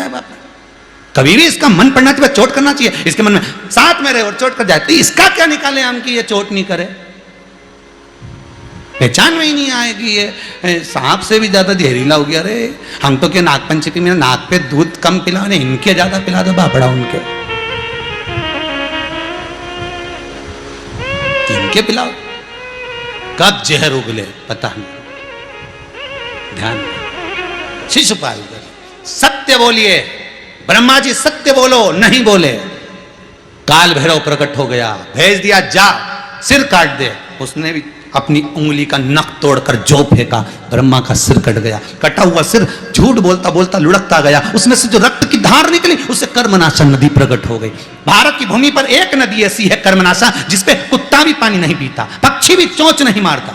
है बाप। कभी भी इसका मन पड़ना चाहिए, चोट करना चाहिए, इसके मन में साथ में रहे और चोट कर जाती, इसका क्या निकाले हम कि ये चोट नहीं करे? पहचान में ही नहीं आएगी ये सांप से भी ज्यादा जहरीला हो गया। अरे हम तो क्या नागपंचमी में नाक पे दूध कम पिलाने, इनके ज्यादा पिला दो बापड़ा उनके, इनके पिलाओ, कब जहर उगले पता नहीं। ध्यान शिशुपाल सत्य बोलिए, ब्रह्मा जी सत्य बोलो, नहीं बोले काल भैरव प्रकट हो गया, भेज दिया जा सिर काट दे। उसने भी अपनी उंगली का नख तोड़कर जो फेंका, ब्रह्मा का सिर कट गया। कटा हुआ सिर झूठ बोलता बोलता लुढ़कता गया, उसमें से जो रक्त की धार निकली उससे कर्मनाशा नदी प्रकट हो गई। भारत की भूमि पर एक नदी ऐसी है कर्मनाशा, जिसपे कुत्ता भी पानी नहीं पीता, पक्षी भी चोंच नहीं मारता,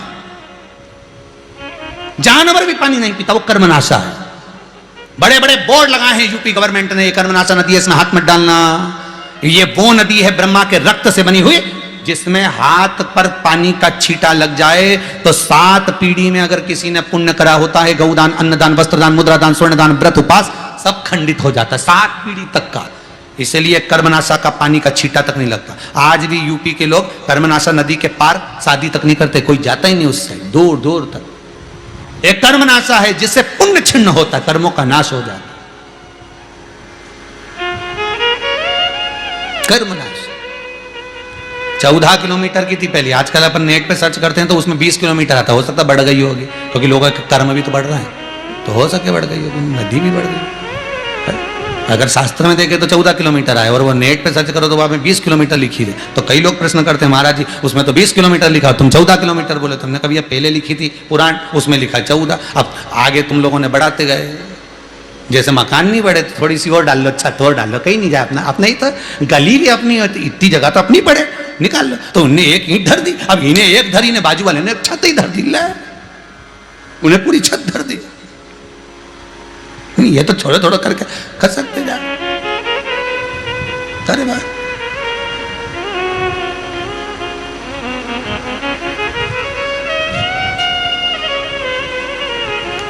जानवर भी पानी नहीं पीता, वो कर्मनाशा है। बड़े बड़े बोर्ड लगाए हैं यूपी गवर्नमेंट ने, कर्मनाशा नदी है, इसमें हाथ मत डालना। ये वो नदी है ब्रह्मा के रक्त से बनी हुई, जिसमें हाथ पर पानी का छींटा लग जाए तो 7 पीढ़ी में अगर किसी ने पुण्य करा होता है, गौदान, अन्नदान, वस्त्रदान, मुद्रादान, स्वर्णदान, व्रत, उपास, सब खंडित हो जाता है 7 पीढ़ी तक का। इसलिए कर्मनाशा का पानी का छींटा तक नहीं लगता। आज भी यूपी के लोग कर्मनाशा नदी के पार शादी तक नहीं करते, कोई जाता ही नहीं उससे, दूर दूर तक। एक कर्मनाशा है जिससे पुण्य छिन्न होता है, कर्मों का नाश हो जाता है। कर्मनाश 14 किलोमीटर की थी पहले, आजकल अपन नेट पे सर्च करते हैं तो उसमें 20 किलोमीटर आता है। हो सकता है बढ़ गई होगी, क्योंकि लोगों का कर्म भी तो बढ़ रहा है, तो हो सके बढ़ गई होगी, नदी भी बढ़ गई। अगर शास्त्र में देखे तो 14 किलोमीटर आए और वो नेट पे सर्च करो तो वहां में 20 किलोमीटर लिखी थी। तो कई लोग प्रश्न करते हैं, महाराज जी उसमें तो 20 किलोमीटर लिखा, तुम 14 किलोमीटर बोले। तुमने कभी ये पहले लिखी थी पुराण, उसमें लिखा 14, अब आगे तुम लोगों ने बढ़ाते गए। जैसे मकान नहीं बढ़े तो थोड़ी सी और डाल लो, छत और डाल लो, कहीं नहीं जाए अपना। अपना ही तो गली भी अपनी होती, इतनी जगह तो अपनी पड़े, निकाल लो। तो उन्हें एक ईंट धर दी, अब इन्हें एक धरी, ने बाजू वाले ने छत ही धर दी, उन्हें पूरी छत धर दी। ये तो थोड़ा थोड़ा करके कर सकते जा। अरे भाई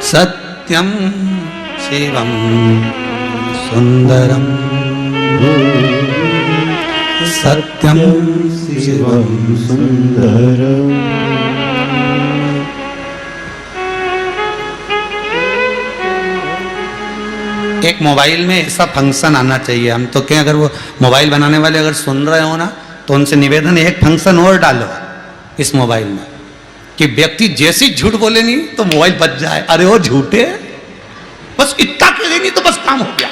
सत्यम शिवम सुंदरम, सत्यम शिवम सुंदरम। एक मोबाइल में ऐसा फंक्शन आना चाहिए। हम तो क्या, अगर वो मोबाइल बनाने वाले अगर सुन रहे हो ना तो उनसे निवेदन है, एक फंक्शन और डालो इस मोबाइल में कि व्यक्ति जैसी झूठ बोले नहीं तो मोबाइल बच जाए। अरे वो झूठे, बस इतना करे नहीं तो बस काम हो गया।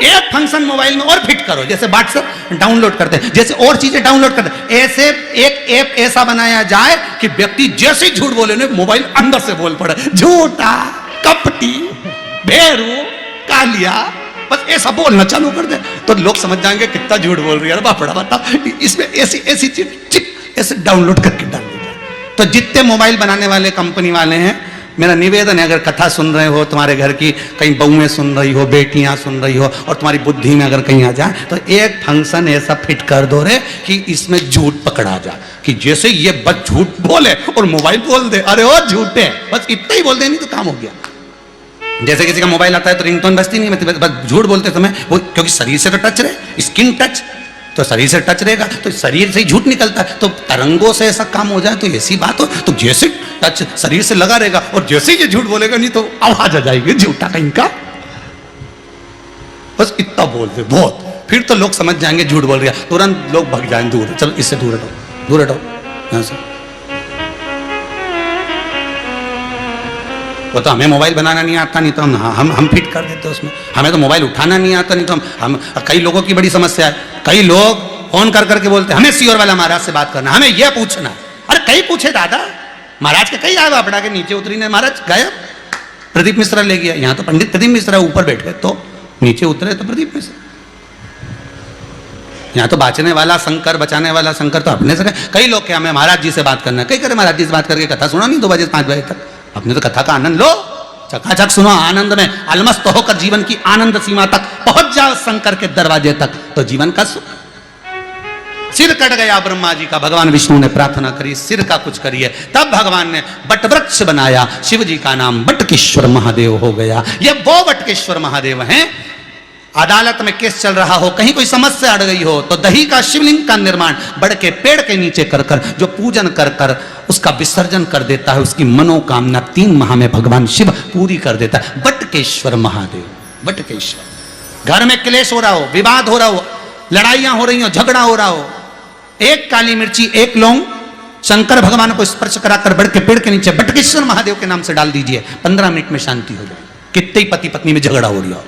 एक फंक्शन मोबाइल में और फिट करो, जैसे व्हाट्सएप डाउनलोड करते हैं, जैसे और चीजें डाउनलोड करते हैं, ऐसे एक ऐप ऐसा बनाया जाए कि व्यक्ति जैसे झूठ बोले ना मोबाइल अंदर से बोल पड़े, झूठा, कपटी, भेरू, कालिया, बस ऐसा बोलना चालू कर दे तो लोग समझ जाएंगे कितना झूठ बोल रही है। बापड़ा बता, इसमें ऐसी ऐसी चीज ऐसे डाउनलोड करके डाल दीजिए। तो जितने मोबाइल बनाने वाले कंपनी वाले हैं, मेरा निवेदन है, अगर कथा सुन रहे हो, तुम्हारे घर की कहीं बहुएं सुन रही हो, बेटियां सुन रही हो, और तुम्हारी बुद्धि में अगर कहीं आ जाए तो एक फंक्शन ऐसा फिट कर दो रे कि इसमें झूठ पकड़ा जाए, कि जैसे ये बस झूठ बोले और मोबाइल बोल दे, अरे वो झूठे, बस इतना ही बोल दे नहीं तो काम हो गया। जैसे किसी का मोबाइल आता है तो रिंगटोन बजती नहीं, बस झूठ बोलते समय वो, क्योंकि शरीर से तो टच रहे, स्किन टच, तो शरीर से टच रहेगा तो शरीर से ही झूठ निकलता है। तो तरंगों से ऐसा काम हो जाए तो ऐसी बात हो, तो जैसे टच शरीर से लगा रहेगा और जैसे ही ये झूठ बोलेगा नहीं तो आवाज आ जाएगी झूठा कहीं का। बस इतना बोल दे बहुत, फिर तो लोग समझ जाएंगे झूठ बोल रहा, तुरंत लोग भाग जाएंगे दूर, चलो इससे दूर हटो, दूर हटो यहाँ से। वो तो हमें मोबाइल बनाना नहीं आता, नहीं तो हम फिट कर देते उसमें। हमें तो मोबाइल उठाना नहीं आता, नहीं तो हम कई लोगों की बड़ी समस्या है, कई लोग फोन कर करके बोलते हैं हमें सीओर वाला महाराज से बात करना, हमें यह पूछना। अरे कई पूछे दादा, महाराज के कई आए, बापड़ा के नीचे उतरी ने महाराज गायब, प्रदीप मिश्रा ले गया। यहाँ तो पंडित प्रदीप मिश्रा ऊपर बैठ गए तो नीचे उतरे तो प्रदीप मिश्रा। यहाँ तो बाँचने वाला शंकर, बचाने वाला शंकर तो अपने से। कई लोग क्या हमें महाराज जी से बात करना है, कई करे महाराज जी से बात करके कथा सुना नहीं 2 बजे 5 बजे तक। अपने तो कथा का आनंद लो, चकाचक सुनो, आनंद में अलमस्त होकर जीवन की आनंद सीमा तक पहुंच जाओ, शंकर के दरवाजे तक, तो जीवन का सुख। सिर कट गया ब्रह्मा जी का, भगवान विष्णु ने प्रार्थना करी सिर का कुछ करिए, तब भगवान ने बटवृक्ष बनाया, शिव जी का नाम बटकेश्वर महादेव हो गया। ये वो बटकेश्वर महादेव हैं अदालत में केस चल रहा हो, कहीं कोई समस्या अड़ गई हो, तो दही का शिवलिंग का निर्माण बढ़ के पेड़ के नीचे कर कर जो पूजन कर कर उसका विसर्जन कर देता है, उसकी मनोकामना 3 माह में भगवान शिव पूरी कर देता है। बटकेश्वर महादेव, बटकेश्वर। घर में क्लेश हो रहा हो, विवाद हो रहा हो, लड़ाइयां हो रही हो, झगड़ा हो रहा हो, एक काली मिर्ची, एक लौंग शंकर भगवान को स्पर्श कराकर बढ़ के पेड़ के नीचे बटकेश्वर महादेव के नाम से डाल दीजिए, 15 मिनट में शांति हो जाए। कितने ही पति पत्नी में झगड़ा हो रही हो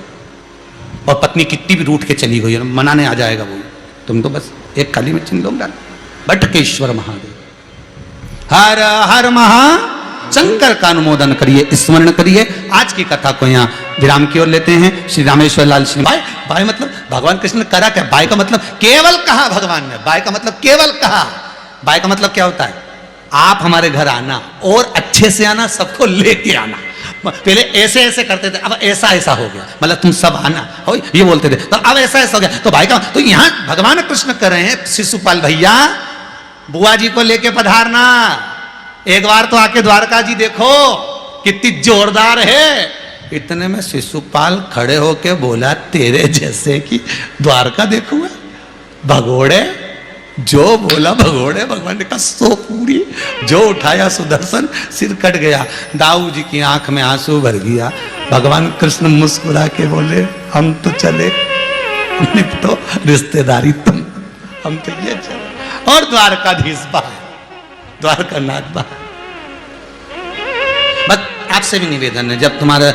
और पत्नी कितनी भी रूठ के चली गई है, मनाने आ जाएगा वो, तुम तो बस एक काली मिर्ची लोग डाल। बटकेश्वर महादेव, हर हर महा शंकर का अनुमोदन करिए, स्मरण करिए। आज की कथा को यहाँ विराम की ओर लेते हैं। श्री रामेश्वर लाल श्री भाई, भाई मतलब भगवान कृष्ण ने करा क्या? भाई का मतलब केवल कहा भगवान ने, भाई का मतलब केवल कहा। भाई का मतलब क्या होता है? आप हमारे घर आना और अच्छे से आना, सबको लेके आना। पहले ऐसे ऐसे करते थे, अब ऐसा ऐसा हो गया, मतलब तुम सब आना, हो ये बोलते थे, तो अब ऐसा ऐसा हो गया। तो भाई का तो यहाँ भगवान कृष्ण कर रहे हैं, शिशुपाल भैया बुआ जी को लेके पधारना, एक बार तो आके द्वारका जी देखो कितनी जोरदार है। इतने में शिशुपाल खड़े होके बोला, तेरे जैसे कि द्वारका देखूंगा, भगोड़े। जो बोला भगोड़े, भगवान ने कहा सो पूरी, जो उठाया सुदर्शन, सिर कट गया। दाऊ जी की आंख में आंसू भर गया। भगवान कृष्ण मुस्कुरा के बोले, हम तो चले, निपटो रिश्तेदारी तुम, हम तो ये चले। और द्वारकाधीश बाहर, द्वारकानाथ बाहर। बस आपसे भी निवेदन है, जब तुम्हारे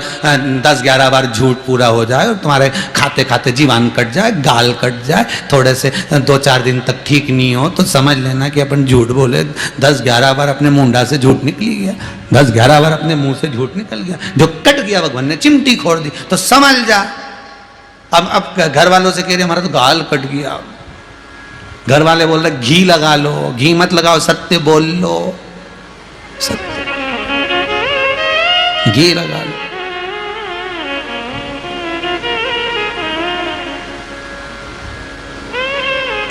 10-11 बार झूठ पूरा हो जाए और तुम्हारे खाते खाते जीवान कट जाए, गाल कट जाए, थोड़े से 2-4 दिन तक ठीक नहीं हो, तो समझ लेना कि अपन झूठ बोले। 10-11 बार अपने मुंडा से झूठ निकली गया, 10-11 बार अपने मुंह से झूठ निकल गया, जो कट गया भगवान ने चिमटी खोड़ दी, तो समझ जा। अब घर वालों से कह रहे हमारा तो गाल कट गया, घर वाले बोल रहे घी लगा लो, घी मत लगाओ, सत्य बोल लो, सत्य घी लगा लो।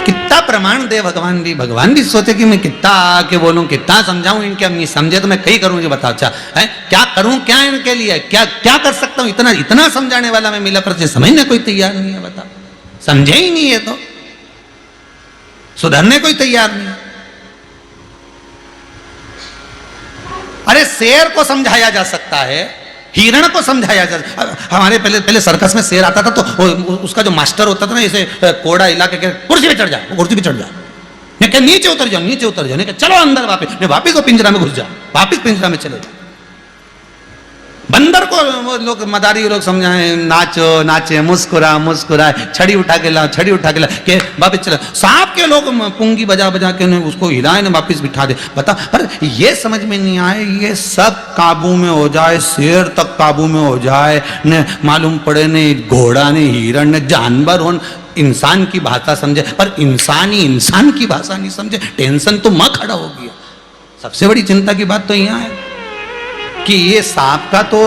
कितना प्रमाण दे भगवान भी सोचे कि मैं कितना आके बोलूं, कितना समझाऊं इनके, अब नहीं समझे तो मैं कहीं करूं, ये बताओ। अच्छा है क्या करूं, क्या इनके लिए क्या क्या कर सकता हूं? इतना इतना समझाने वाला मैं मिला, पर समझने कोई तैयार नहीं है। बताओ, समझे ही नहीं है तो सुधरने कोई तैयार नहीं है। अरे शेर को समझाया जा सकता है, हिरण को समझाया जा सकता। हमारे पहले सर्कस में शेर आता था, तो उसका जो मास्टर होता था ना, इसे कोड़ा हिला के कुर्सी पे चढ़ जा, कुर्सी पे चढ़ जा, नीचे उतर जाओ, नीचे उतर जाओ, चलो अंदर वापिस वो पिंजरा में घुस जा, वापिस पिंजरा में चले जाओ। बंदर को वो लोग मदारी लोग समझाए, नाचो नाचे, मुस्कुरा मुस्कुराए, छड़ी उठा के ला, छड़ी उठा के ला, के वापिस चला। सांप के लोग पुंगी बजा बजा के उसको हिलाए ना, वापिस बिठा दे। बता, पर ये समझ में नहीं आए, ये सब काबू में हो जाए, शेर तक काबू में हो जाए, न मालूम पड़े ने घोड़ा ने हिरण ने जानवर हो, इंसान की भाषा समझे, पर इंसान ही इंसान की भाषा नहीं समझे, टेंशन तो मां खड़ा हो गया। सबसे बड़ी चिंता की बात तो यहाँ है कि ये सांप का तो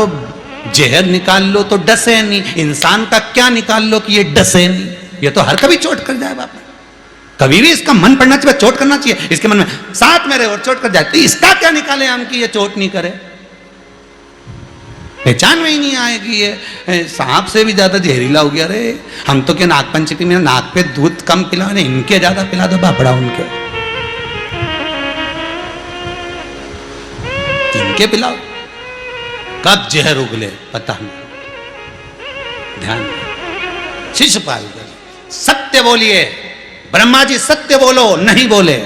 जहर निकाल लो तो डसे नहीं, इंसान का क्या निकाल लो कि ये डसे नहीं। ये तो हर कभी चोट कर जाए बाप, कभी भी इसका मन पड़ना चाहिए, चोट करना चाहिए, इसके मन में साथ में रहे और चोट कर जाए, तो इसका क्या निकाले हम कि ये चोट नहीं करे? पहचान में ही नहीं आएगी। ये सांप से भी ज्यादा जहरीला हो गया। रे हम तो क्या नागपंचमी में नाक पे दूध कम पिलाने, इनके ज्यादा पिला दो बापड़ा, इनके पिलाओ, कब जहर उगले पता नहीं। ध्यान शिशुपाल सत्य बोलिए, ब्रह्मा जी सत्य बोलो, नहीं बोले,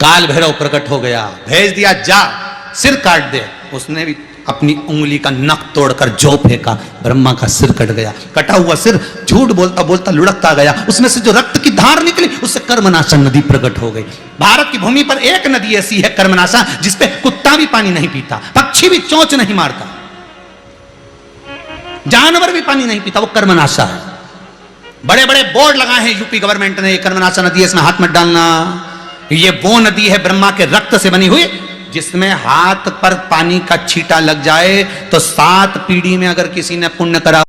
काल भैरव प्रकट हो गया, भेज दिया जा सिर काट दे। उसने भी अपनी उंगली का नख तोड़कर जो फेंका, ब्रह्मा का सिर कट गया। कटा हुआ सिर झूठ बोलता बोलता लुढ़कता गया, उसमें से जो रक्त की धार निकली उससे कर्मनाशा नदी प्रकट हो गई। भारत की भूमि पर एक नदी ऐसी है कर्मनाशा, जिसपे कुत्ता भी पानी नहीं पीता, पक्षी भी चोंच नहीं मारता, जानवर भी पानी नहीं पीता, वो कर्मनाशा है। बड़े बड़े बोर्ड लगाए हैं यूपी गवर्नमेंट ने, कर्मनाशा नदी है, इसमें हाथ मत डालना। ये वो नदी है ब्रह्मा के रक्त से बनी हुई, जिसमें हाथ पर पानी का छींटा लग जाए तो 7 पीढ़ी में अगर किसी ने पुण्य करा